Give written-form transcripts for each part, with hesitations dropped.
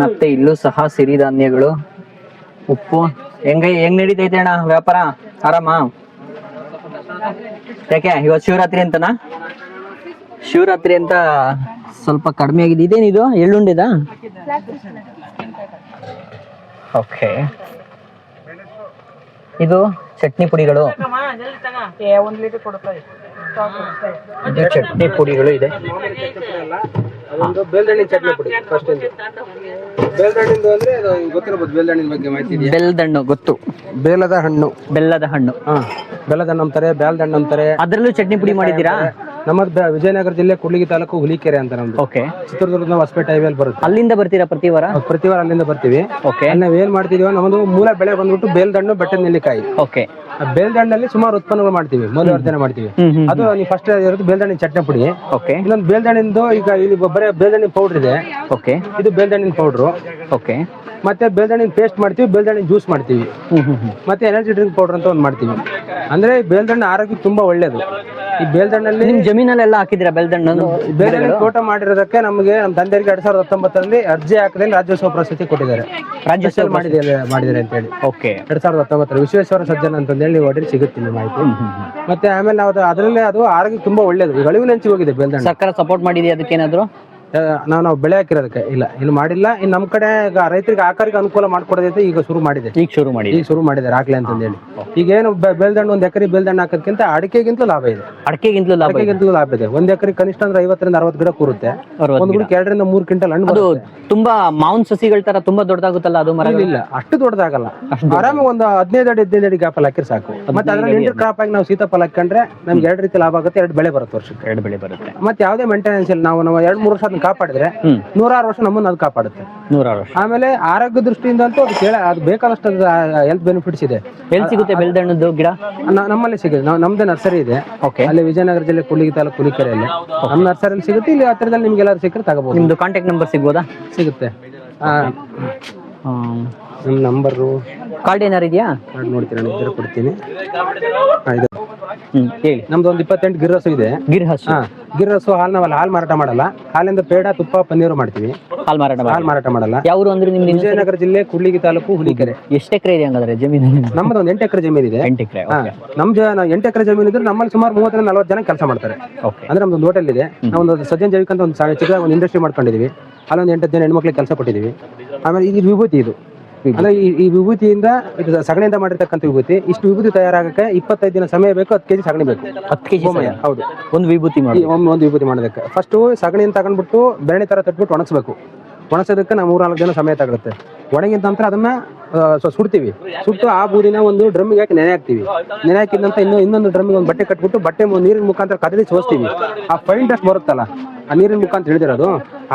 ಮತ್ತೆ ಇಲ್ಲೂ ಸಹ ಸಿರಿಧಾನ್ಯಗಳು, ಉಪ್ಪು. ಹೆಂಗ್ ನಡೀತೈತೆ ಅಣ್ಣ ವ್ಯಾಪಾರ? ಆರಾಮ? ಯಾಕೆ ಇವತ್ತು ಶಿವರಾತ್ರಿ ಅಂತನಾ? ಶಿವರಾತ್ರಿ ಅಂತ ಸ್ವಲ್ಪ ಕಡಿಮೆ ಆಗಿದೆ. ಇದೇನಿದು ಎಳ್ಳುಂಡಿದಾ? ಓಕೆ. ಇದು ಚಟ್ನಿ ಪುಡಿಗಳು, ಇದು ಚಟ್ನಿ ಪುಡಿಗಳು ಇದೆ. ಅದೊಂದು ಬೇಲ್ದಣ್ಣಿನ ಚಟ್ನಿ ಪುಡಿ. ಫಸ್ಟ್ ಬೇಲ್ದಣ್ಣಿಂದು ಅಂದ್ರೆ ಗೊತ್ತಿರಬಹುದು. ಬೇಲ್ದಣ್ಣಿನ ಬಗ್ಗೆ ಮಾಹಿತಿ ಇದೆಯಾ? ಬೆಲ್ಲದಣ್ಣು ಗೊತ್ತು. ಬೇಲದ ಹಣ್ಣು, ಬೆಲ್ಲದ ಹಣ್ಣು. ಬೆಲ್ಲದ ಹಣ್ಣು ಅಂತಾರೆ, ಬೇಲ್ದಣ್ಣು ಅಂತಾರೆ. ಅದ್ರಲ್ಲೂ ಚಟ್ನಿ ಪುಡಿ ಮಾಡಿದ್ದೀರಾ? ನಮ್ಮದು ವಿಜಯನಗರ ಜಿಲ್ಲೆ ಕೂಡ್ಲಿಗಿ ತಾಲೂಕು ಹುಲಿಕೆರೆ ಅಂತ ನಮ್ದು. ಓಕೆ. ಚಿತ್ರದುರ್ಗದ ಹೊಸಪೇಟೆ ಹೈವೇಲ್ ಬರುತ್ತೆ. ಅಲ್ಲಿಂದ ಬರ್ತೀರಾ ಪ್ರತಿ ವಾರ? ಪ್ರತಿ ವಾರ ಅಲ್ಲಿಂದ ಬರ್ತೀವಿ. ಓಕೆ. ಅಲ್ಲಿ ನಾವ್ ಏನ್ ಮಾಡ್ತಿದೀವಿ, ನಮ್ಮದು ಮೂಲ ಬೆಳೆ ಬಂದ್ಬಿಟ್ಟು ಬೇಲ್ದಣ್ಣು, ಬೆಟ್ಟದ ನೆಲ್ಲಿಕಾಯಿ. ಓಕೆ. ಬೇಲ್ದಣ್ಣಲ್ಲಿ ಸುಮಾರು ಉತ್ಪನ್ನಗಳು ಮಾಡ್ತೀವಿ, ಮೌಲ್ಯವರ್ಧನೆ ಮಾಡ್ತೀವಿ. ಅದು ನೀವು ಫಸ್ಟ್ ಇರೋದು ಬೇಲ್ದಣ್ಣಿನ ಚಟ್ನಿ ಪುಡಿ. ಓಕೆ. ಇನ್ನೊಂದು ಬೇಲ್ದಣ್ಣಿಂದು, ಈಗ ಇಲ್ಲಿ ಬರೀ ಬೇಲ್ದಣ್ಣಿನ ಪೌಡರ್ ಇದೆ. ಓಕೆ. ಇದು ಬೇಲ್ದಣ್ಣಿನ ಪೌಡ್ರು. ಓಕೆ. ಮತ್ತೆ ಬೇಲ್ದಣ್ಣಿನ ಪೇಸ್ಟ್ ಮಾಡ್ತೀವಿ, ಬೇಲ್ದಣ್ಣಿನ ಜ್ಯೂಸ್ ಮಾಡ್ತೀವಿ, ಮತ್ತೆ ಎನರ್ಜಿ ಡ್ರಿಂಕ್ ಪೌಡರ್ ಅಂತ ಒಂದು ಮಾಡ್ತೀವಿ. ಅಂದ್ರೆ ಬೇಲ್ದಣ್ಣು ಆರೋಗ್ಯಕ್ಕೆ ತುಂಬಾ ಒಳ್ಳೇದು. ಈ ಬೇಲ್ದಣ್ಣಲ್ಲಿ ನಿಮ್ ಜಮೀನಲ್ಲೆಲ್ಲ ಹಾಕಿದಿರಾ ಬೇಲ್ದಣ್ಣು? ಬೇಲ್ದಣ್ಣಿನ ತೋಟ ಮಾಡಿರೋದಕ್ಕೆ ನಮಗೆ ನಮ್ಮ ತಂದೆಯವರಿಗೆ 2019ರಲ್ಲಿ ಅರ್ಜಿ ಹಾಕದಲ್ಲಿ ರಾಜ್ಯೋತ್ಸವ ಪ್ರಶಸ್ತಿ ಕೊಟ್ಟಿದ್ದಾರೆ. ರಾಜ್ಯೋತ್ಸವ ಮಾಡಿದ್ದಾರೆ ಅಂತ ಹೇಳಿ. ಓಕೆ. 2019 ವಿಶ್ವೇಶ್ವರ ಸಜ್ಜನ ಅಂತಂದೇಳಿ ನೀವು ಹೊಡೆದು ಸಿಗುತ್ತೆ ನಿಮ್ಮ ಮಾಹಿತಿ. ಮತ್ತೆ ಆಮೇಲೆ ನಾವು ಅದರಲ್ಲೇ ಅದು ಆರೋಗ್ಯಕ್ಕೆ ತುಂಬಾ ಒಳ್ಳೇದು. ಈಗ ಅಳಿವಿನಂಚಿ ಹೋಗಿದೆ ಬೇಲ್ದಣ್ಣು. ಸರ್ಕಾರ ಸಪೋರ್ಟ್ ಮಾಡಿದೆಯಾ ಅದಕ್ಕೇನಾದ್ರು? ನಾವು ಬೆಳೆ ಹಾಕಿರೋದಕ್ಕೆ ಇಲ್ಲ, ಇನ್ನು ಮಾಡಿಲ್ಲ. ಇನ್ನು ನಮ್ಮ ಕಡೆ ರೈತರಿಗೆ ಆಕಾರಿಗೆ ಅನುಕೂಲ ಮಾಡ್ಕೊಡೋದೈತೆ ಈಗ ಶುರು ಮಾಡಿದ್ದಾರೆ ಹಾಕ್ಲಿ ಅಂತಂದೇಳಿ. ಈಗ ಏನು ಬೇಲ್ದಣ್ಣು 1 ಎಕರೆ ಬೇಲ್ದಣ್ಣು ಹಾಕೋದಕ್ಕಿಂತ ಅಡಿಕೆಗಿಂತಲೂ ಲಾಭ ಇದೆ. ಅಡಿಕೆಗಿಂತಲೂ ಲಾಭ ಇದೆ. 1 ಎಕರೆ ಕನಿಷ್ಠ ಅಂದ್ರೆ 50ರಿಂದ 60 ಗಿಡ ಕೂರುತ್ತೆ. ಒಂದು ಗಿಡಕ್ಕೆ 2ರಿಂದ 3 ಕ್ವಿಂಟಲ್ ಹಣ್ಣು. ಅದು ತುಂಬಾ ಮಾವಿನ ಸಸಿಗಳ ತರ ತುಂಬಾ ದೊಡ್ಡದಾಗುತ್ತಲ್ಲ ಅದು ಮರ? ಇಲ್ಲ, ಅಷ್ಟು ದೊಡ್ಡದಾಗಲ್ಲ. ಆರಾಮಾಗಿ ಒಂದು 15 ಅಡಿ ಗ್ಯಾಪ್ ಹಾಕಿದ್ರೆ ಸಾಕು. ಮತ್ತೆ ಅದರಲ್ಲಿ ಇಂಟರ್ ಕ್ರಾಪ್ ಆಗಿ ನಾವು ಸೀತಾಫಲ ಹಾಕೊಂಡ್ರೆ ನಮ್ಗೆ 2 ರೀತಿ ಲಾಭ ಆಗುತ್ತೆ. 2 ಬೆಳೆ ಬರುತ್ತೆ ವರ್ಷಕ್ಕೆ. 2 ಬೆಳೆ ಬರುತ್ತೆ. ಮತ್ತೆ ಯಾವುದೇ ಮೇಂಟೆನೆನ್ಸ್ ಇಲ್ಲ. ನಾವು 2-3 ವರ್ಷ ಅದನ್ನ ಕಾಪಾಡಿದ್ರೆ 106 ವರ್ಷ ನಮ್ಮನ್ನ ಅದು ಕಾಪಾಡುತ್ತೆ. 106 ವರ್ಷ. ಆಮೇಲೆ ಆರೋಗ್ಯ ದೃಷ್ಟಿಯಿಂದ ಅಂತೂ ಅದು ಬೇಕಾದಷ್ಟು ಹೆಲ್ತ್ ಬೆನಿಫಿಟ್ಸ್ ಇದೆ. ಎಲ್ಲಿ ಸಿಗುತ್ತೆ ಬೆಲ್ದಣ್ಣದ್ದು ಗಿಡ? ನಮ್ಮಲ್ಲಿ ಸಿಗುತ್ತೆ. ನಮ್ದೇ ನರ್ಸರಿ ಇದೆ. ಅಲ್ಲಿ ವಿಜಯನಗರ ಜಿಲ್ಲೆ ಕೂಡ್ಲಿಗಿ ತಾಲೂಕು ಹುಲಿಕೆರೆಯಲ್ಲಿ ನಮ್ಮ ನರ್ಸರಿಯಲ್ಲಿ ಸಿಗುತ್ತೆ. ಇಲ್ಲಿ ಹತ್ತಿರದಲ್ಲಿ ನಿಮ್ಗೆ ಎಲ್ಲರೂ ಸಿಕ್ಕರೆ ತಗೋಬಹುದು. ನಿಮ್ದು ಕಾಂಟ್ಯಾಕ್ಟ್ ನಂಬರ್ ಸಿಗ್ಬೋದಾ? ಸಿಗುತ್ತೆ. ನಮ್ಮ ನಂಬರು ಕಾರ್ಡ್ ಏನಾರು ಇದೆಯಾ? ನೋಡ್ತೀನಿ, ನಾನು ಇದ್ರೆ ಕೊಡ್ತೀನಿ. ಹೇಳಿ. ನಮ್ದು ಒಂದು 28 ಗಿರ್ರಸು ಇದೆ. ಗಿರ್ರಸು ಹಾಲು ನಾವಲ್ಲಿ ಹಾಲು ಮಾರಾಟ ಮಾಡಲ್ಲ. ಹಾಲಿಂದ ಪೇಡ, ತುಪ್ಪ, ಪನ್ನೀರು ಮಾಡ್ತೀವಿ. ಹಾಲು ಮಾರಾಟ ಮಾಡಲ್ಲ. ಯಾವ್ರು ಅಂದ್ರೆ ನಿಮ್ದು? ವಿಜಯನಗರ ಜಿಲ್ಲೆ ಕೂಡ್ಲಿಗಿ ತಾಲೂಕು ಹುಲಿಕೆರೆ. ಎಷ್ಟು ಎಕರೆ ಇದೆ ಹಂಗಾದ್ರೆ ಜಮೀನು? ನಮ್ಮದು ಒಂದು 8 ಎಕರೆ ಜಮೀನು ಇದೆ. 8 ಎಕರೆ. ನಮ್ 8 ಎಕರೆ ಜಮೀನು ಇದ್ರೆ ನಮ್ಮಲ್ಲಿ ಸುಮಾರು 30ರಿಂದ 40 ಜನ ಕೆಲಸ ಮಾಡ್ತಾರೆ. ಅಂದ್ರೆ ನಮ್ದು ಹೋಟೆಲ್ ಇದೆ. ನಾವೊಂದು ಸಜ್ಜನ್ ಜೈವಿಕ್ ಅಂತ ಒಂದು ಚಿಕ್ಕ ಒಂದು ಇಂಡಸ್ಟ್ರಿ ಮಾಡ್ಕೊಂಡಿದೀವಿ. ಅಲ್ಲೊಂದು 8 ಜನ ಹೆಣ್ಮಕ್ಳಿಗೆ ಕೆಲಸ ಕೊಟ್ಟಿದೀವಿ. ಆಮೇಲೆ ಇದು ವಿಭೂತಿ. ಇದು ಅಂದ್ರೆ ಈ ವಿಭೂತಿಯಿಂದ, ಇದು ಸಗಣಿಯಿಂದ ಮಾಡಿರ್ತಕ್ಕಂಥ ವಿಭೂತಿ. ಇಷ್ಟು ವಿಭೂತಿ ತಯಾರಾಗಕ್ಕೆ 25 ದಿನ ಸಮಯ ಬೇಕು. 10 ಕೆಜಿ ಸಗಣಿ ಬೇಕು. 10 ಕೆಜಿ? ಹೌದು. ಒಂದು ವಿಭೂತಿ ಮಾಡೋದಕ್ಕೆ ಫಸ್ಟ್ ಸಗಣಿಯಿಂದ ತಗೊಂಡ್ಬಿಟ್ಟು ಬೆರಣಿ ತರ ತಟ್ಬಿಟ್ಟು ಒಣಗಿಸ್ಬೇಕು. ಒಣಸೋದಕ್ಕೆ ನಾವು 3-4 ದಿನ ಸಮಯ ತಗೊಳುತ್ತೆ. ಒಣಗಿದ ನಂತರ ಅದನ್ನ ಸುಡ್ತೀವಿ. ಸುಟ್ಟು ಆ ಬೂದಿನ ಒಂದು ಡ್ರಮ್ಮಿಗೆ ಹಾಕಿ ನೆನೆ ಹಾಕ್ತಿವಿ. ನೆನೆ ಹಾಕಿದ ನಂತರ ಇನ್ನೊಂದು ಡ್ರಮ್ಮಿಗೆ ಒಂದು ಬಟ್ಟೆ ಕಟ್ಬಿಟ್ಟು ಬಟ್ಟೆ ನೀರಿನ ಮುಖಾಂತರ ಕದಲಿ ಸೋಸ್ತೀವಿ. ಆ ಫೈನ್ ಡಸ್ಟ್ ಬರುತ್ತಲ್ಲ, ಆ ನೀರಿನ ಮುಖಾಂತರ ಹಿಡಿದಿರೋದು,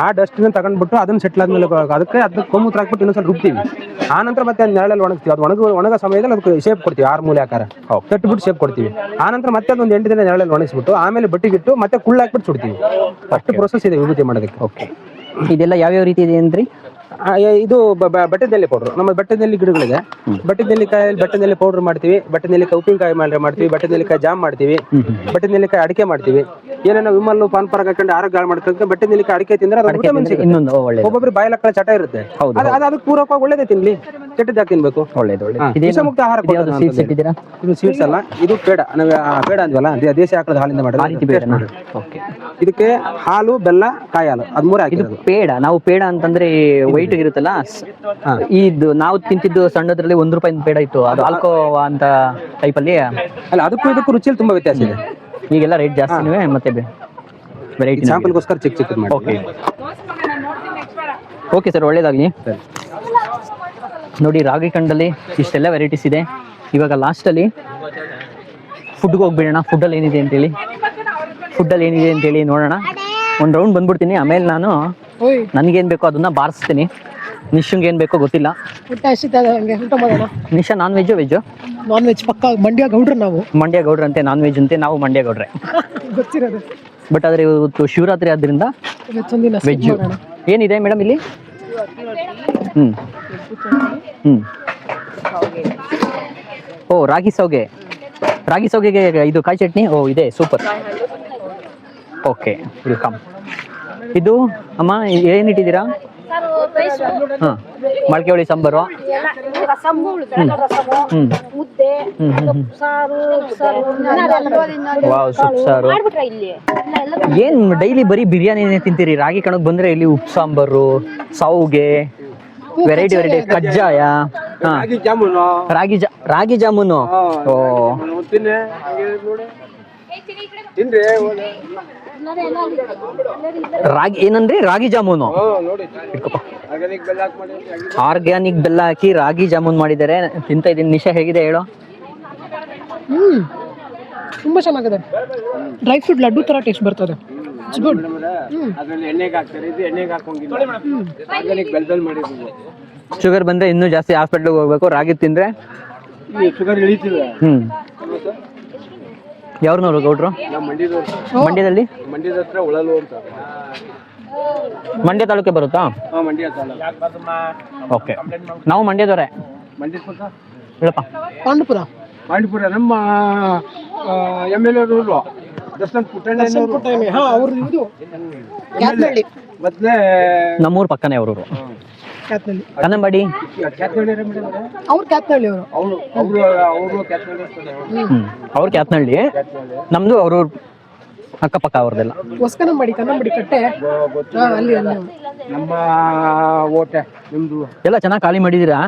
ಆ ಡಸ್ಟ್ ತಗೊಂಡ್ಬಿಟ್ಟು ಅದನ್ನ ಸೆಟ್ಲ್ ಆದ್ಮೇಲೆ ಅದಕ್ಕೆ ಗೋಮೂತ್ರ ಹಾಕ್ಬಿಟ್ಟು ಇನ್ನೊಂದ್ಸಲ ರುಬ್ತೀವಿ. ಆ ನಂತರ ಮತ್ತೆ ನೆರಳಲ್ಲಿ ಒಣಗ್ತೀವಿ. ಅದು ಒಣಗೋ ಸಮಯದಲ್ಲಿ ಅದಕ್ಕೆ ಶೇಪ್ ಕೊಡ್ತೀವಿ. 6 ಮೂಲೆ ಆಕಾರ ಕಟ್ಬಿಟ್ಟು ಶೇಪ್ ಕೊಡ್ತೀವಿ. ಆ ನಂತರ ಮತ್ತೆ ಅದೊಂದು 8 ದಿನ ನೆರಳಲ್ಲಿ ಒಣಗಿಸ್ಬಿಟ್ಟು ಆಮೇಲೆ ಬಟ್ಟಿಗಿಟ್ಟು ಮತ್ತೆ ಕುಳ್ಳು ಹಾಕ್ಬಿಟ್ಟು ಸುಡ್ತೀವಿ. ಅಷ್ಟು ಪ್ರೊಸೆಸ್ ಇದೆ ವಿಭೂತಿ ಮಾಡೋದಕ್ಕೆ. ಓಕೆ. ಇದೆಲ್ಲ ಯಾವ್ಯಾವ ರೀತಿ ಇದೆ ಅಂದ್ರಿ? ಇದು ಬಟ್ಟೆದಲ್ಲಿ ಪೌಡರ್. ನಮ್ಮ ಬಟ್ಟೆದಲ್ಲಿ ಗಿಡಗಳಿದೆ. ಬಟ್ಟೆದಲ್ಲಿ ಪೌಡರ್ ಮಾಡ್ತೀವಿ. ಬಟ್ಟೆನೆಲ್ಲಿಕಾಯಿ ಉಪ್ಪಿನಕಾಯಿ ಮಾಡ್ತೀವಿ. ಬಟ್ಟೆನೆಲ್ಲಿಕಾಯಿ ಜಾಮ್ ಮಾಡ್ತೀವಿ. ಬಟ್ಟೆನೆಲ್ಲಿಕಾಯಿ ಅಡಿಕೆ ಮಾಡ್ತೀವಿ. ಏನೇನೋ ವಿಮಲ್ ಪಾನ್ ಪರಾಗ ಹಾಕೊಂಡು ಆರೋಗ್ಯ ಹಾಳು ಮಾಡ್ಕೊಂಡು ಬಟ್ಟೆನೆಲ್ಲಿಕಾಯಿ ಅಡಿಕೆ ತಿಂದ್ರೆ ಒಬ್ಬೊಬ್ರು ಬಾಯಲಕ್ಕಳ ಚಟ ಇರುತ್ತೆ. ಅದಕ್ಕೆ ಪೂರಕವಾಗಿ ಒಳ್ಳೇದೇ ತಿನ್ಲಿ. ಚಟ್ಟದ ಹಾಕಿ ತಿನ್ಬೇಕು. ವಿಷಮುಕ್ತ ಆಹಾರ. ಇದು ಸ್ವೀಟ್ಸ್ ಅಲ್ಲ, ಇದು ಪೇಡ. ಪೇಡ ಅಂದ್ವಲ್ಲ, ದೇಸಿ ಆಕಳದ ಹಾಲಿಂದ ಮಾಡಿದ್ರೆ. ಇದಕ್ಕೆ ಹಾಲು, ಬೆಲ್ಲ, ಕಾಯಿ ಹಾಲು, ಅದ್ 3 ಹಾಕಿರೋದು ಪೇಡ. ನಾವು ಪೇಡ ಅಂತಂದ್ರೆ ವೈಟ್ ಇರುತ್ತಲ್ಲ, ಇದು ನಾವು ತಿಂತಿದ್ದು ಸಣ್ಣದ್ರಲ್ಲಿ 1 ರೂಪಾಯಿ ಪೇಡ ಇತ್ತು. ಅದು ಆಲ್ಕೋವಾ ಅಂತ ಟೈಪ್ ಅಲ್ಲಿ. ಅಲ್ಲ, ಅದಕ್ಕೂ ಇದಕ್ಕೂ ರುಚಿಯಲ್ಲಿ ತುಂಬಾ ವ್ಯತ್ಯಾಸ ಇದೆ. ಈಗೆಲ್ಲ ರೇಟ್ ಜಾಸ್ತಿನೇ. ಮತ್ತೆ ವೆರೈಟಿ ಸ್ಯಾಂಪಲ್ಗೋಸ್ಕರ ಚಿಕ್ಕ ಮಾಡಿ. ಓಕೆ ಸರ್, ಒಳ್ಳೇದಾಗ್ಲಿ. ನೋಡಿ, ರಾಗಿ ಖಂಡಲ್ಲಿ ಇಷ್ಟೆಲ್ಲ ವೆರೈಟೀಸ್ ಇದೆ. ಇವಾಗ ಲಾಸ್ಟ್ ಅಲ್ಲಿ ಫುಡ್ಗೆ ಹೋಗ್ಬಿಡೋಣ. ಫುಡ್ಡಲ್ಲಿ ಏನಿದೆ ಅಂತೇಳಿ ನೋಡೋಣ. ಒಂದು ರೌಂಡ್ ಬಂದ್ಬಿಡ್ತೀನಿ. ಆಮೇಲೆ ನಾನು ನನ್ಗೇನ್ ಬೇಕೋ ಅದನ್ನ ಬಾರಿಸ್ತೀನಿ. ನಿಶಂಗೆ ಏನ್ ಬೇಕೋ ಗೊತ್ತಿಲ್ಲ. Nisha non veg veg? Non veg ಪಕ್ಕ. ಮಂಡ್ಯ ಗೌಡ್ರಂತೆ ನಾನ್ ವೆಜ್ ಅಂತೆ. ನಾವು ಮಂಡ್ಯ ಗೌಡ್ರೆ. ಬಟ್ ಆದ್ರೆ ಇವತ್ತು ಶಿವರಾತ್ರಿ ಆದ್ರಿಂದ ವೆಜ್. ಏನಿದೆ ಮೇಡಮ್ ಇಲ್ಲಿ? ಓ, ರಾಗಿ ಸೌಗೆಗೆ ಇದು ಕಾಯಿ ಚಟ್ನಿ. ಓ, ಇದೆ ಸೂಪರ್. Okay, welcome. ಇದು ಅಮ್ಮ ಏನಿಟ್ಟಿದ್ದೀರಾ? ಹಾ, ಮೊಳಕೆ ಹುಳಿ ಸಾಂಬಾರು. ರಸಮ್ಮು ರಸಮು ಮುದ್ದೆ ಸಾರು ವಾವ್, ಸೊಪ್ಪು ಸಾರು. ಮಾಡ್ಬಿಟ್ರ ಇಲ್ಲಿ ಏನ್ ಡೈಲಿ ಬರೀ ಬಿರಿಯಾನಿನೇ ತಿಂತೀರಿ? ರಾಗಿ ಕಣಕ್ ಬಂದ್ರೆ ಇಲ್ಲಿ ಉಪ್ಪು ಸಾಂಬಾರು, ಸಾವ್ಗೆ, ವೆರೈಟಿ ಕಜ್ಜಾಯ, ಹಾ, ರಾಗಿ ಜಾಮೂನು. ಓ, ರಾಗಿ ಏನಂದ್ರಿ? ರಾಗಿ ಜಾಮೂನು. ಆರ್ಗ್ಯಾನಿಕ್ ಬೆಲ್ಲ ಹಾಕಿ ರಾಗಿ ಜಾಮೂನ್ ಮಾಡಿದ್ದಾರೆ. ತಿಂತ ಇದೀನಿ. ನಿಶಾ ಹೇಗಿದೆ ಹೇಳೋ? ತುಂಬಾ ಚೆನ್ನಾಗಿದೆ. ಡ್ರೈ ಫ್ರೂಟ್ ಲಡ್ಡು ತರ ಟೇಸ್ಟ್ ಬರ್ತದೆ. It's good. ಶುಗರ್ ಬಂದ್ರೆ ಇನ್ನೂ ಜಾಸ್ತಿ ಹಾಸ್ಪಿಟ್ಲ್ಗೆ ಹೋಗ್ಬೇಕು. ರಾಗಿ ತಿಂದ್ರೆ ಶುಗರ್ ಇಳಿತಿದೆ. ಯಾವ್ರನವ್ರು ಗೌಡ್ರು? ಮಂಡ್ಯದಲ್ಲಿ? ಮಂಡ್ಯದ ಹತ್ರ ಉಳಲು ಅಂತ. ಮಂಡ್ಯ ತಾಲೂಕೆ ಬರುತ್ತಾ? ಮಂಡ್ಯ ತಾಲೂಕು. ಓಕೆ, ನಾವು ಮಂಡ್ಯದವರೇ. ಮಂಡ್ಯ ಹೇಳಪ್ಪ. ಪಾಂಡುಪುರ ನಮ್ಮ MLA ಅವರು ದರ್ಶನ್ ಪುಟ್ಟಣ್ಣ. ಅವ್ರು ಇದು ಕ್ಯಾತ್ನಳ್ಳಿ. ಮೊದ್ಲೇ ನಮ್ಮೂರ್ ಪಕ್ಕನೇ ಅವ್ರೂರು. ಕ್ಯಾತ್ನಳ್ಳಿ, ಕನ್ನಂಬಾಡಿ. ಅವ್ರು ಕ್ಯಾತ್ನಳ್ಳಿ ಅವರು. ಅವ್ರು ಕ್ಯಾತ್ನಳ್ಳಿ, ನಮ್ದು ಅವ್ರೂರ್ ಅಕ್ಕಪಕ್ಕ ಅವ್ರದೆಲ್ಲ. ಹೊಸಕನ್ನಂಬಾಡಿ, ಕನ್ನಂಬಾಡಿ ಕಟ್ಟೆ ಅಲ್ಲಿ ನಮ್ಮ ಓಟೆ ನಿಮ್ದು ಎಲ್ಲ ಚೆನ್ನಾಗಿ ಖಾಲಿ ಮಾಡಿದೀರಾ.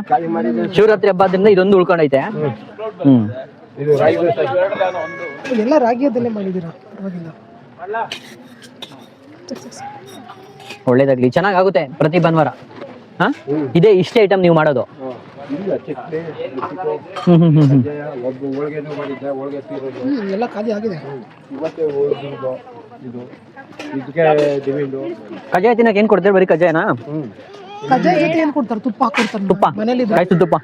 ಶಿವರಾತ್ರಿ ಹಬ್ಬ ಆದ್ರಿಂದ ಇದೊಂದು ಉಳ್ಕೊಂಡೈತೆ. ಎಲ್ಲ ರಾಗಿಯದಲ್ಲೇ ಮಾಡಿದೀರಾ? ಒಳ್ಳೇದಾಗ್ಲಿ, ಚೆನ್ನಾಗಾಗುತ್ತೆ ಪ್ರತಿ ಭಾನುವಾರ. ಹಾ, ಇದೇ ಇಷ್ಟೇ ಐಟಮ್ ನೀವು ಮಾಡೋದು? ಎಲ್ಲ ಖಾಲಿ ಆಗಿದೆ. ಕಜಾಯ ತಿನ್ನಕ್ ಏನ್ ಕೊಡ್ತಾರೆ? ಬರೀ ಕಜಾಯನಾ? ಕಜ್ಜಾಯ ಜೊತೆ ಏನ್ ಕೊಡ್ತಾರೆ? ತುಪ್ಪ ಹಾಕೊಡ್ತಾರೆ. ತುಪ್ಪ, ಮನೇಲಿ ಕಾಯ್ತು ತುಪ್ಪ.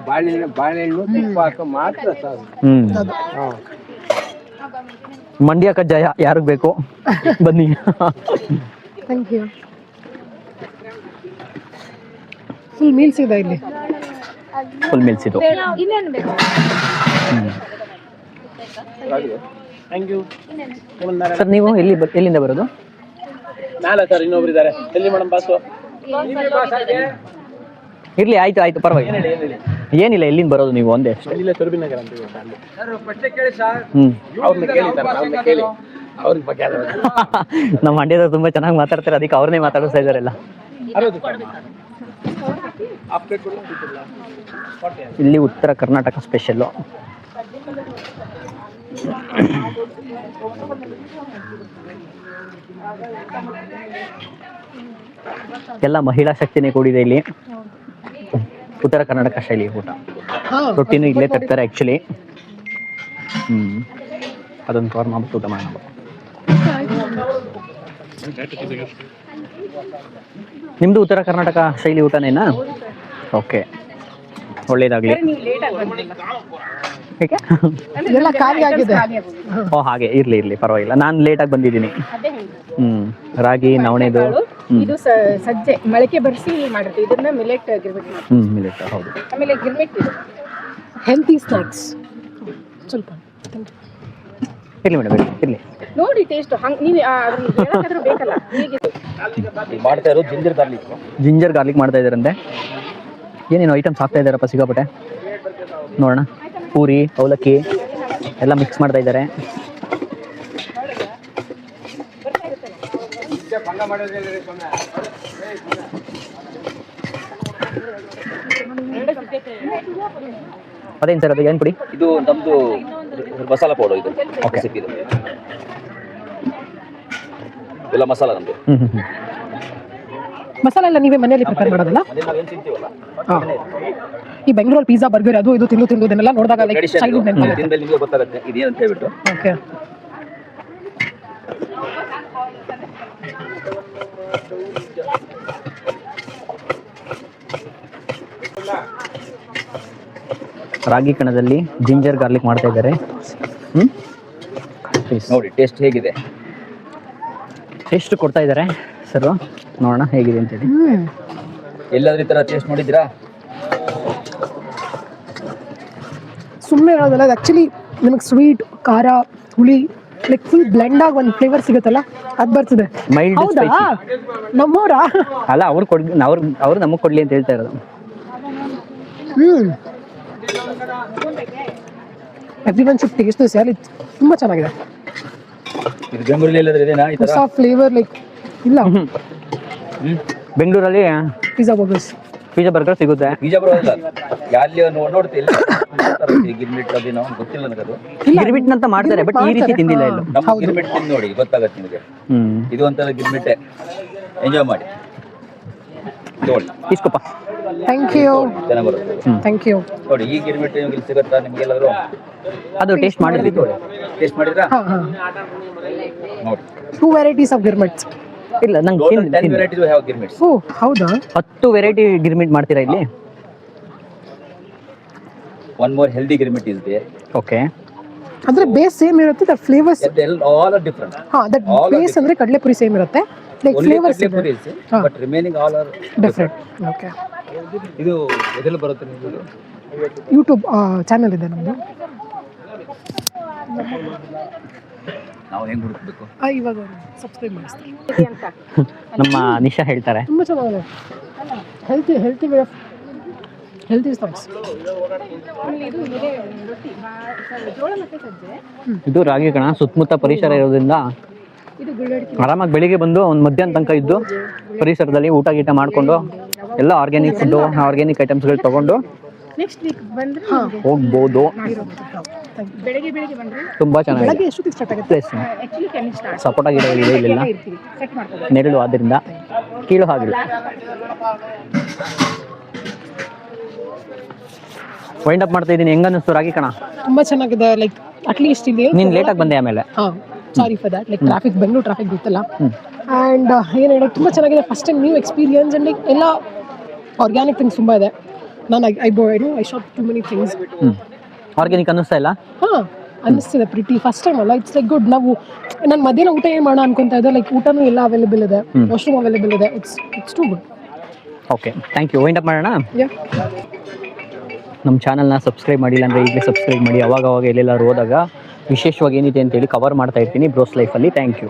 ಬಾಳೆಹಣ್ಣು ತುಪ್ಪ ಹಾಕೋ ಮಾತ್ರ ಸಾಕು. ಮಂಡ್ಯ ಕಜ್ಜಾಯ ಯಾರಿಗ್ ಬೇಕು ಬನ್ನಿ. Thank you. ಫುಲ್ ಮೀಲ್ಸ್ ಇದೆ ಇಲ್ಲಿ. ಫುಲ್ ಮೀಲ್ಸ್ ಇದು. ಇನ್ನೇನು ಬೇಕು? ಸರ್, ನೀವು ಎಲ್ಲಿಂದ ಬರೋದು? ಸರ್, ಇನ್ನೊಬ್ರು ಇದ್ದಾರೆ. ಎಲ್ಲಿ ಮೇಡಮ್ ಬಾಸು? ಇರ್ಲಿ, ಆಯ್ತು ಪರವಾಗಿಲ್ಲ. ಏನಿಲ್ಲ, ಎಲ್ಲಿಂದ ಬರೋದು ನೀವು? ಒಂದೇ ಅಷ್ಟೇ. ತುರ್ಬಿನಗರ ಅಂತ. ನಮ್ಮ ಮಂಡ್ಯದವ್ರು ತುಂಬಾ ಚೆನ್ನಾಗಿ ಮಾತಾಡ್ತಾರೆ, ಅದಕ್ಕೆ ಅವ್ರನ್ನೇ ಮಾತಾಡಿಸ್ತಾ ಇದಾರೆಲ್ಲ. ಇಲ್ಲಿ ಉತ್ತರ ಕರ್ನಾಟಕ ಸ್ಪೆಷಲ್ಲು. ಎಲ್ಲ ಮಹಿಳಾ ಶಕ್ತಿನೇ ಕೂಡಿದೆ ಇಲ್ಲಿ. ಉತ್ತರ ಕರ್ನಾಟಕ ಶೈಲಿ ಊಟ. ರೊಟ್ಟಿನೂ ಇಲ್ಲೇ ತರ್ತಾರೆ ಆಕ್ಚುಲಿ. ಅದೊಂದು ಕವರ್ ಮಾಡ್ಬಿಟ್ಟು ಊಟ ಮಾಡೋಣ. ನಿಮ್ದು ಉತ್ತರ ಕರ್ನಾಟಕ ಶೈಲಿ ಊಟನೇನಾ? ಓಕೆ, ಒಳ್ಳೇದಾಗ್ಲಿ. ಎಲ್ಲ ಖಾಲಿ ಆಗಿದೆ. ಓ, ಹಾಗೆ. ಇರ್ಲಿ ಪರವಾಗಿಲ್ಲ. ನಾನು ಲೇಟಾಗಿ ಬಂದಿದ್ದೀನಿ. ರಾಗಿ ನವಣೆದು. ಇದು ಸಜ್ಜೆ ಮೊಳಕೆ ಬರ್ಸಿ ಮಾಡಿರ್ತೀವಿ. ಇದನ್ನ ಮಿಲೆಟ್ ಗಿರ್ಮಿಟ್ ಮಾಡ್ತೀವಿ. ಮಿಲೆಟ್, ಹೌದು. ಆಮೇಲೆ ಗಿರ್ಮಿಟ್ ಇದು ಹೆಲ್ತಿ ಸ್ನಾಕ್ಸ್. ಸ್ವಲ್ಪ ಇರ್ಲಿ ಮೇಡಮ್, ಇರ್ಲಿ. ನೋಡಿ ಟೇಸ್ಟ್ ಹಂಗ್ ನೀವು ಅದನ್ನ ಹೇಳಕ್ಕಾದ್ರೂ ಬೇಕಲ್ಲ. ಹೀಗೆ ಮಾಡ್ತಾ ಇರೋದು ಜಿಂಜರ್ ಗಾರ್ಲಿಕ್ ಮಾಡ್ತಾ ಇದಾರಂತೆ. ಏನೇನು ಐಟಮ್ಸ್ ಹಾಕ್ತಾ ಇದಾರಪ್ಪ ಸಿಕ್ಕಾಪಟ್ಟೆ. ನೋಡೋಣ. ಪೂರಿ, ಅವಲಕ್ಕಿ ಎಲ್ಲ ಮಿಕ್ಸ್ ಮಾಡ್ತಾ ಇದ್ದಾರೆ. ಅದೇನು ಸರ್, ಅದು ಏನು ಪುಡಿ? ಇದು ನಮ್ದು ಮಸಾಲಾ ಪೌಡರ್. ಇದು ಓಕೆ. ಸಿಕ್ಕಿದೆ ಎಲ್ಲ ಮಸಾಲ ನಮ್ದು. ಮಸಾಲೆ ಎಲ್ಲ ನೀವೇ ಮನೆಯಲ್ಲಿ ಪ್ರಿಪೇರ್ ಮಾಡೋದಲ್ಲ? ಈ ಬೆಂಗಳೂರಲ್ಲಿ ಪಿಜ್ಜಾ, ಬರ್ಗರ್ ಅದು ಇದು ತಿಂದು ಇದನ್ನೆಲ್ಲ ನೋಡಿದಾಗ ಚೈಲ್ಡ್ಹುಡ್ ನೆನಪಾಗುತ್ತೆ. ನಿಮಗೆ ಗೊತ್ತಾಗುತ್ತೆ ಇದೇನಂತ ಹೇಳ್ಬಿಟ್ಟು. ಓಕೆ. ರಾಗಿ ಕಣದಲ್ಲಿ ಜಿಂಜರ್ ಗಾರ್ಲಿಕ್ ಮಾಡ್ತಾ ಇದ್ದಾರೆ. ನೋಡಿ ಟೇಸ್ಟ್ ಹೇಗಿದೆ. ಎಷ್ಟು ಕೊಡ್ತಾ ಇದ್ದಾರೆ ಸರ್? ನೋಡೋಣ ಹೇಗಿದೆ ಅಂತೇಳಿ. ಎಲ್ಲಾದ್ರೂ ಈ ತರ ಟೇಸ್ಟ್ ಮಾಡಿದ್ದೀರಾ? ಸುಮ್ಮನೆ ಹೇಳೋದಲ್ಲ, ಅದು ಆ್ಯಕ್ಚುಲಿ ನಿಮಗೆ ಸ್ವೀಟ್, ಖಾರ, ಹುಳಿ ಲೈಕ್ ಫುಲ್ ಬ್ಲೆಂಡ್ ಆಗಿ ಒಂದು ಫ್ಲೇವರ್ ಸಿಗುತ್ತಲ್ಲ ಅದ್ ಬರ್ತದೆ. ಮೈಲ್ಡ್ ಹೌದಾ ಸ್ಪೈಸಿ. ನಮ್ಮವ್ರಾ? ಅಲ್ಲ ಅವ್ರು ನಮಗ್ ಕೊಡ್ಲಿ ಅಂತ ಹೇಳ್ತಾ ಇರೋದು. ಎವ್ರಿವನ್ ಶುಡ್ ಟೇಸ್ಟ್ ದಿಸ್ ಯಾರ್. ಇದು ತುಂಬಾ ಚೆನ್ನಾಗಿದೆ. ಇದು ಬೆಂಗಳೂರಲ್ಲಿ ಎಲ್ಲಾದ್ರೂ ಇದೆನಾ ಈ ತರ? ಹೊಸ ಫ್ಲೇವರ್ ಲೈಕ್ ಇಲ್ಲ. ಬೆಂಗಳೂರಲ್ಲಿ ಪಿಜ್ಜಾ ಬರ್ಗರ್ಸ್, ಪಿಜ್ಜಾ ಬರ್ಗರ್ ಸಿಗುತ್ತೆ. ಬೀಜ ಬರೋಲ್ಲ ಅಲ್ಲಿ ನೋಡ್ತಿಲ್ಲ ಗಿರ್ಮಿಟ್ ಅದೇನೋ ಗೊತ್ತಿಲ್ಲ ನನಗದು. ಗಿರ್ಮಿಟ್ ಅಂತ ಮಾಡ್ತಾರೆ ಬಟ್ ಈ ರೀತಿ ತಿಂದಿಲ್ಲ ಇಲ್ಲ. ನಮ್ಮ ಗಿರ್ಮಿಟ್ ತಿಂದು ನೋಡಿ ಗೊತ್ತಾಗತ್ತೆ ನಿಮಗೆ. ಇದು ಒಂಥರ ಗಿರ್ಮಿಟ್ಟೆ. ಎಂಜಾಯ್ ಮಾಡಿ ನೋಡಿ. ಇಸ್ಕೊಪ್ಪ. Thank you. ಚೆನ್ನಾಗಿ ಬರುತ್ತೆ ಥ್ಯಾಂಕ್ ಯು. ನೋಡಿ. ಈ ಗಿರ್ಮಿಟ್ ನಿಮಗೆ ಸಿಗುತ್ತಾ ನಿಮ್ಗೆಲ್ಲಾದ್ರೂ? ಅದು ಟೇಸ್ಟ್ ಮಾಡಿದ್ವಿ. ಟೇಸ್ಟ್ ಮಾಡಿದ್ರಾ? ನೋಡಿ. 2 varieties of ಗಿರ್ಮಿಟ್ಸ್. ಇಲ್ಲ ನಂಗೆ ಟೋಟಲ್ 10 ವೆರೈಟೀಸ್ ಹ್ಯಾವ್ ಗಿರ್ಮಿಟ್ಸ್. ಓ ಹೌದಾ? 10 ವೆರೈಟಿ ಗಿರ್ಮಿಟ್ ಮಾಡ್ತೀರಾ ಇಲ್ಲಿ? One more healthy girmit is there. Okay. ಅಂದ್ರೆ ಬೇಸ್ ಸೇಮ್ ಇರುತ್ತೆ, the flavours all are different. That base ಅಂದ್ರೆ ಕಡಲೆಪುರಿ ಸೇಮ್ ಇರುತ್ತೆ, like flavours but remaining all are different. Okay. ಇದು ಎದೆಲ್ಲ ಬರುತ್ತೆ ನಿಮಗೆ? ಯೂಟ್ಯೂಬ್ ಚಾನೆಲ್ ಇದೆ ನಮ್ಮದು. ನಾವು ಹೆಂಗ್ ಹುಡುಕ್ಬೇಕು? ಇವಾಗ ಸಬ್ಸ್ಕ್ರೈಬ್ ಮಾಡಿಸ್ತಾರೆ ಅಂತ ನಮ್ಮ ನಿಶಾ ಹೇಳ್ತಾರೆ. ತುಂಬಾ ಚೆನ್ನಾಗಿದೆ. Healthy way of healthy snacks. ಇದು ಇದೆ ರೊಟ್ಟಿ ಜೋಳ ಮತ್ತೆ ಸಜ್ಜೆ. ಇದು ರಾಗಿ ಕಣ. ಸುತ್ತಮುತ್ತ ಪರಿಸರ ಇರೋದ್ರಿಂದ ಇದು ಗುಳ್ಳಡ್ಕಿ. ಆರಾಮಾಗಿ ಬೆಳಿಗ್ಗೆ ಬಂದು ಒಂದು ಮಧ್ಯಾಹ್ನ ತನಕ ಇದ್ದು ಪರಿಸರದಲ್ಲಿ ಊಟ ಗೀಟ ಮಾಡ್ಕೊಂಡು ಎಲ್ಲ ಆರ್ಗ್ಯಾನಿಕ್ ಫುಡ್ಡು, ಆರ್ಗ್ಯಾನಿಕ್ ಐಟಮ್ಸ್ಗಳು ತಗೊಂಡು ನೆಕ್ಸ್ಟ್ ವೀಕ್ ಬಂದ್ರೆ ಹೋಗ್ಬೋದು. ಬೆಳಗ್ಗೆ ಬಂದ್ರೆ ತುಂಬಾ ಚೆನ್ನಾಗಿದೆ ಬೆಳಗ್ಗೆ ಎಷ್ಟೊತ್ತಿಗೆ ಸ್ಟಾರ್ಟ್ ಆಗುತ್ತೆ? ಪ್ಲೇಸ್. Actually ten start. ಸಪೋಟ ಗಿಡಗಳಿದೆ ಇಲ್ಲೆಲ್ಲ, ಇರ್ತೀವಿ ಸೆಟ್ ಮಾಡ್ಕೊಳ್ಳೋದು. ನೆರಳು ಆದ್ರಿಂದ ಕೀಳು ಹಾಗಿಲ್ಲ. ವೈಂಡ್ ಅಪ್ ಮಾಡ್ತಾ ಇದ್ದೀನಿ. ಹೆಂಗ ಅನ್ನಿಸ್ತು ರಾಗಿ ಕಣ? ತುಂಬಾ ಚೆನ್ನಾಗಿದೆ. ಲೈಕ್ ಅಟ್ಲೀಸ್ಟ್ ಇಲ್ಲಿ ನೀನ್ ಲೇಟಾಗಿ ಬಂದೆ ಆಮೇಲೆ. Sorry for that. Like traffic, Bengaluru traffic ಗೊತ್ತಲ್ಲ. ಆ್ಯಂಡ್ ಏನು ಹೇಳೋದು ತುಂಬಾ ಚೆನ್ನಾಗಿದೆ. First time new experience and like ಎಲ್ಲ ಆರ್ಗ್ಯಾನಿಕ್ ಥಿಂಗ್ಸ್ ತುಂಬ ಇದೆ. ನಾನು I shop too many things. Organic ಅನ್ನಿಸ್ತಾ ಇಲ್ಲ? ಅನ್ನಿಸ್ತಿದೆ ಪ್ರಿಟಿ. ಫಸ್ಟ್ ಟೈಮ್ ಅಲ್ಲ, ಇಟ್ಸ್ ಲೈಕ್ ಗುಡ್. ನಾವು ನಾನು ಮಧ್ಯಾಹ್ನ ಊಟ ಏನು ಮಾಡೋಣ ಅನ್ಕೊಂತ ಇದ್ದೆ. ಲೈಕ್ ಊಟನೂ ಎಲ್ಲ ಅವೈಲೇಬಲ್ ಇದೆ, ವಾಶ್ರೂಮ್ ಅವೈಲೇಬಲ್ ಇದೆ. It's too good. Okay, thank you. Wind up ಮಾಡೋಣ. ಯಾ, ನಮ್ಮ ಚಾನಲ್ನ ಸಬ್ಸ್ಕ್ರೈಬ್ ಮಾಡಿಲ್ಲ ಅಂದರೆ ಈಗಲೇ ಸಬ್ಸ್ಕ್ರೈಬ್ ಮಾಡಿ. ಅವಾಗ ಎಲ್ಲೆಲ್ಲಾರು ಹೋದಾಗ ವಿಶೇಷವಾಗಿ ಏನಿದೆ ಅಂತೇಳಿ ಕವರ್ ಮಾಡ್ತಾ ಇರ್ತೀನಿ ಬ್ರೋಸ್ ಲೈಫಲ್ಲಿ. Thank you.